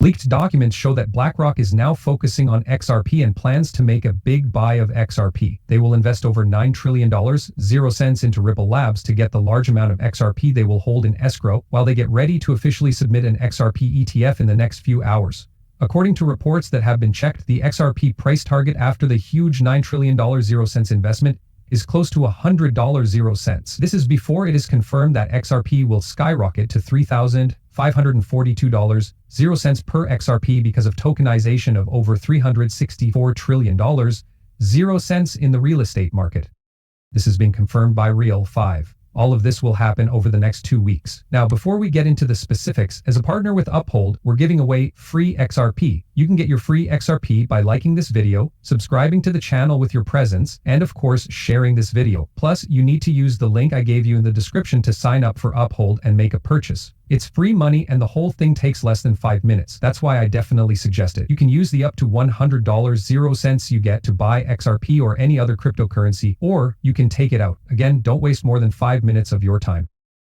Leaked documents show that BlackRock is now focusing on XRP and plans to make a big buy of XRP. They will invest over $9 trillion, 0 cents into Ripple Labs to get the large amount of XRP they will hold in escrow while they get ready to officially submit an XRP ETF in the next few hours. According to reports that have been checked, the XRP price target after the huge $9 trillion 0 cents investment is close to $100 0 cents. This is before it is confirmed that XRP will skyrocket to $3,542 0 cents per XRP because of tokenization of over $364 trillion 0 cents in the real estate market. This has been confirmed by Real 5. All of this will happen over the next 2 weeks. Now, before we get into the specifics, as a partner with Uphold, we're giving away free XRP. You can get your free XRP by liking this video, subscribing to the channel with your presence, and of course, sharing this video. Plus, you need to use the link I gave you in the description to sign up for Uphold and make a purchase. It's free money and the whole thing takes less than 5 minutes. That's why I definitely suggest it. You can use the up to $100 0 cents you get to buy XRP or any other cryptocurrency, or you can take it out. Again, don't waste more than 5 minutes of your time.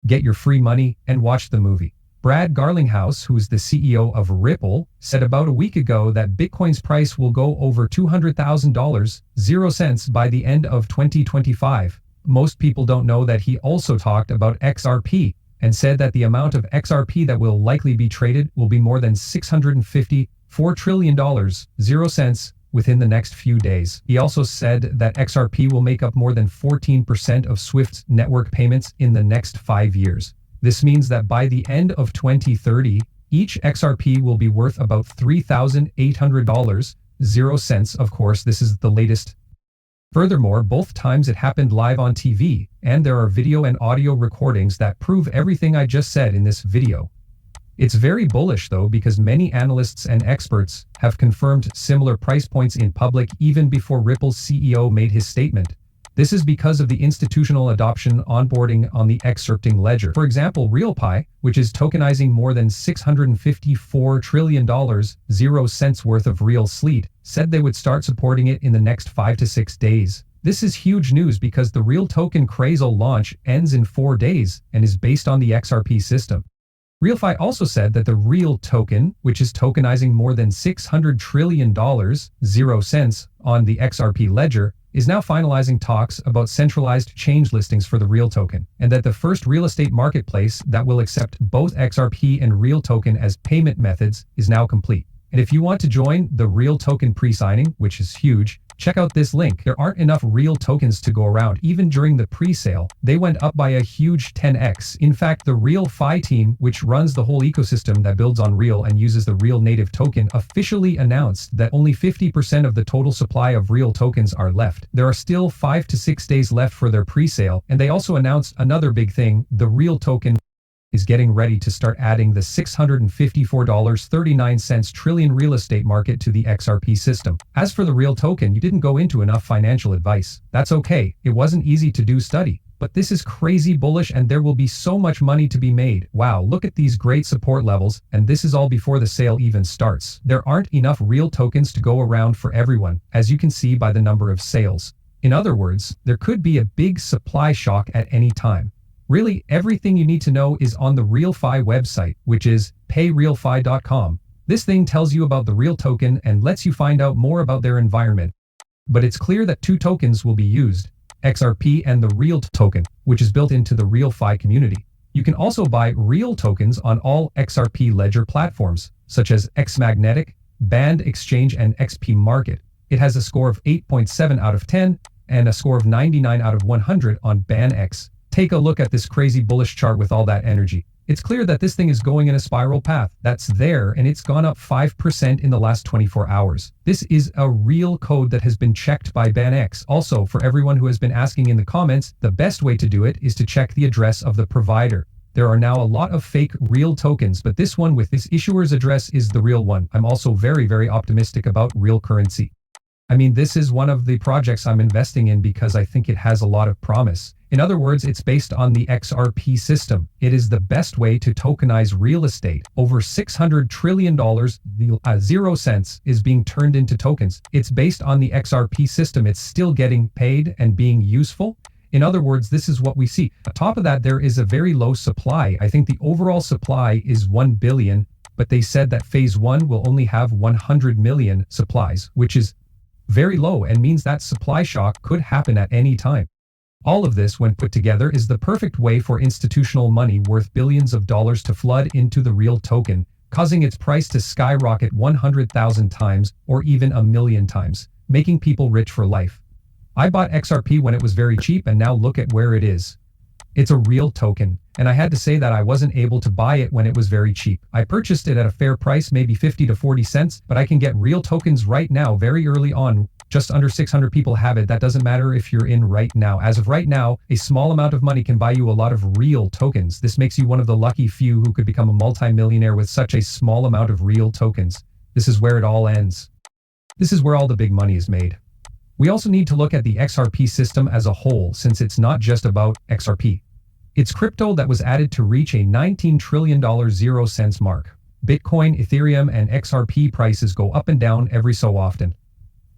Get your free money and watch the movie. Brad Garlinghouse, who is the CEO of Ripple, said about a week ago that Bitcoin's price will go over $200,000 0 cents by the end of 2025. Most people don't know that he also talked about XRP and said that the amount of XRP that will likely be traded will be more than $654 trillion 0 cents within the next few days. He also said that XRP will make up more than 14% of SWIFT's network payments in the next 5 years. This means that by the end of 2030, each XRP will be worth about $3,800 0 cents. Of course, this is the latest. Furthermore, both times it happened live on TV, and there are video and audio recordings that prove everything I just said in this video. It's very bullish though, because many analysts and experts have confirmed similar price points in public even before Ripple's CEO made his statement. This is because of the institutional adoption onboarding on the excerpting ledger. For example, RealPi, which is tokenizing more than $654 trillion 0 cents worth of real sleet, said they would start supporting it in the next 5 to 6 days. This is huge news because the Real token Crazel launch ends in 4 days and is based on the XRP system. RealFi also said that the Real token, which is tokenizing more than $600 trillion 0 cents on the XRP ledger, is now finalizing talks about centralized change listings for the Real token, and that the first real estate marketplace that will accept both XRP and Real token as payment methods is now complete. And if you want to join the Real token pre-signing, which is huge, check out this link. There aren't enough Real tokens to go around. Even during the pre-sale, they went up by a huge 10x. In fact, the Real Fi team, which runs the whole ecosystem that builds on Real and uses the Real native token, officially announced that only 50% of the total supply of Real tokens are left. There are still 5 to 6 days left for their pre-sale, and they also announced another big thing: the Real token is getting ready to start adding the $654.39 trillion real estate market to the XRP system. As for the Real token, you didn't go into enough financial advice. That's okay. It wasn't easy to do study. But this is crazy bullish and there will be so much money to be made. Wow, look at these great support levels, and this is all before the sale even starts. There aren't enough Real tokens to go around for everyone, as you can see by the number of sales. In other words, there could be a big supply shock at any time. Really, everything you need to know is on the RealFi website, which is payrealfi.com. This thing tells you about the Real token and lets you find out more about their environment. But it's clear that 2 tokens will be used: XRP and the Real token, which is built into the RealFi community. You can also buy Real tokens on all XRP ledger platforms, such as XMagnetic, Band Exchange, and XP Market. It has a score of 8.7 out of 10 and a score of 99 out of 100 on BanX. Take a look at this crazy bullish chart with all that energy. It's clear that this thing is going in a spiral path. That's there, and it's gone up 5% in the last 24 hours. This is a real code that has been checked by BanX. Also, for everyone who has been asking in the comments, the best way to do it is to check the address of the provider. There are now a lot of fake Real tokens, but this one with this issuer's address is the real one. I'm also very, very optimistic about Real currency. I mean, this is one of the projects I'm investing in because I think it has a lot of promise. In other words, it's based on the XRP system. It is the best way to tokenize real estate. Over $600 trillion 0 cents is being turned into tokens. It's based on the XRP system. It's still getting paid and being useful. In other words, this is what we see. On top of that, there is a very low supply. I think the overall supply is 1 billion, but they said that phase 1 will only have 100 million supplies, which is very low and means that supply shock could happen at any time. All of this, when put together, is the perfect way for institutional money worth billions of dollars to flood into the real token, causing its price to skyrocket 100,000 times or even a million times, making people rich for life. I bought XRP when it was very cheap, and now look at where it is. It's a real token, and I had to say that I wasn't able to buy it when it was very cheap. I purchased it at a fair price, maybe 50 to 40 cents, but I can get real tokens right now very early on. Just under 600 people have it. That doesn't matter if you're in right now. As of right now, a small amount of money can buy you a lot of real tokens. This makes you one of the lucky few who could become a multimillionaire with such a small amount of real tokens. This is where it all ends. This is where all the big money is made. We also need to look at the XRP system as a whole, since it's not just about XRP. It's crypto that was added to reach a $19 trillion 0 cents mark. Bitcoin, Ethereum, and XRP prices go up and down every so often.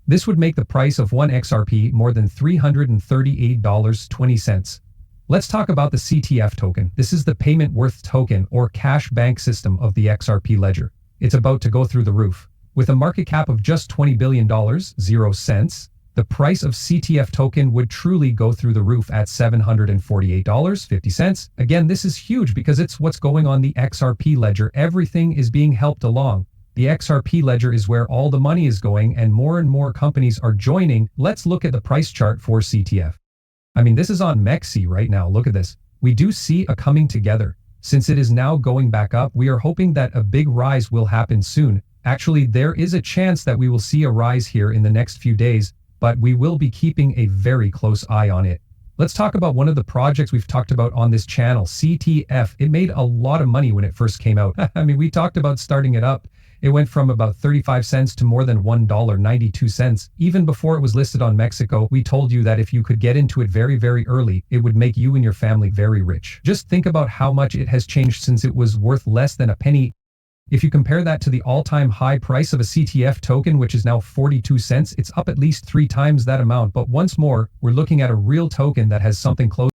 This would make the price of one XRP more than $338.20. Let's talk about the CTF token. This is the payment worth token or cash bank system of the XRP ledger. It's about to go through the roof. With a market cap of just $20 billion, 0 cents, the price of CTF token would truly go through the roof at $748.50. Again, this is huge because it's what's going on the XRP ledger. Everything is being helped along. The XRP ledger is where all the money is going, and more companies are joining. Let's look at the price chart for CTF. I mean, this is on Mexi right now. Look at this. We do see a coming together. Since it is now going back up, we are hoping that a big rise will happen soon. Actually, there is a chance that we will see a rise here in the next few days, but we will be keeping a very close eye on it. Let's talk about one of the projects we've talked about on this channel, CTF. It made a lot of money when it first came out. I mean, we talked about starting it up. It went from about 35 cents to more than $1.92. Even before it was listed on Mexico, we told you that if you could get into it very early, it would make you and your family very rich. Just think about how much it has changed since it was worth less than a penny. If you compare that to the all-time high price of a CTF token, which is now 42 cents, it's up at least 3 times that amount. But once more, we're looking at a real token that has something close